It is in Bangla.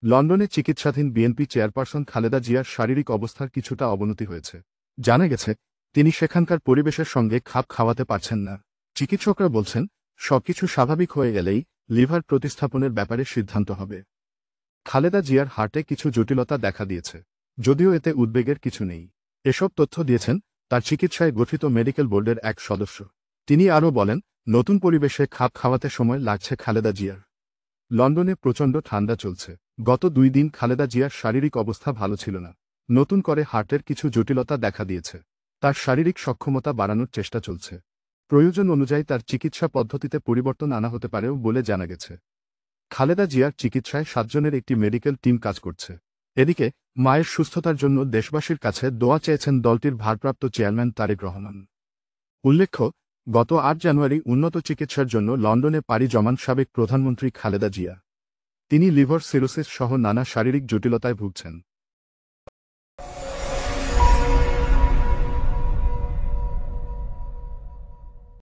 লন্ডনে চিকিৎসাধীন বিএনপি চেয়ারপারসন খালেদা জিয়ার শারীরিক অবস্থার কিছুটা অবনতি হয়েছে। জানা গেছে, তিনি সেখানকার পরিবেশের সঙ্গে খাপ খাওয়াতে পারছেন না। চিকিৎসকরা বলছেন, সবকিছু স্বাভাবিক হয়ে গেলেই লিভার প্রতিস্থাপনের ব্যাপারে সিদ্ধান্ত হবে। খালেদা জিয়ার হার্টে কিছু জটিলতা দেখা দিয়েছে, যদিও এতে উদ্বেগের কিছু নেই। এসব তথ্য দিয়েছেন তার চিকিৎসায় গঠিত মেডিকেল বোর্ডের এক সদস্য। তিনি আরও বলেন, নতুন পরিবেশে খাপ খাওয়াতে সময় লাগছে খালেদা জিয়ার। লন্ডনে প্রচণ্ড ঠান্ডা চলছে। গত 2 দিন খালেদা জিয়ার শারীরিক অবস্থা ভালো ছিল না। নতুন করে হার্টের কিছু জটিলতা দেখা দিয়েছে। তার শারীরিক সক্ষমতা বাড়ানোর চেষ্টা চলছে। প্রয়োজন অনুযায়ী তার চিকিৎসা পদ্ধতিতে পরিবর্তন আনা হতে পারেও বলে জানা গেছে। খালেদা জিয়ার চিকিৎসায় 7 জনের একটি মেডিকেল টিম কাজ করছে। এদিকে মায়ের সুস্থতার জন্য দেশবাসীর কাছে দোয়া চেয়েছেন দলটির ভারপ্রাপ্ত চেয়ারম্যান তারেক রহমান। উল্লেখ্য, গত 8 জানুয়ারি উন্নত চিকিৎসার জন্য লন্ডনে পাড়ি জমান সাবেক প্রধানমন্ত্রী খালেদা জিয়া। তিনি লিভার সিরোসিস সহ নানা শারীরিক জটিলতায় ভুগছেন।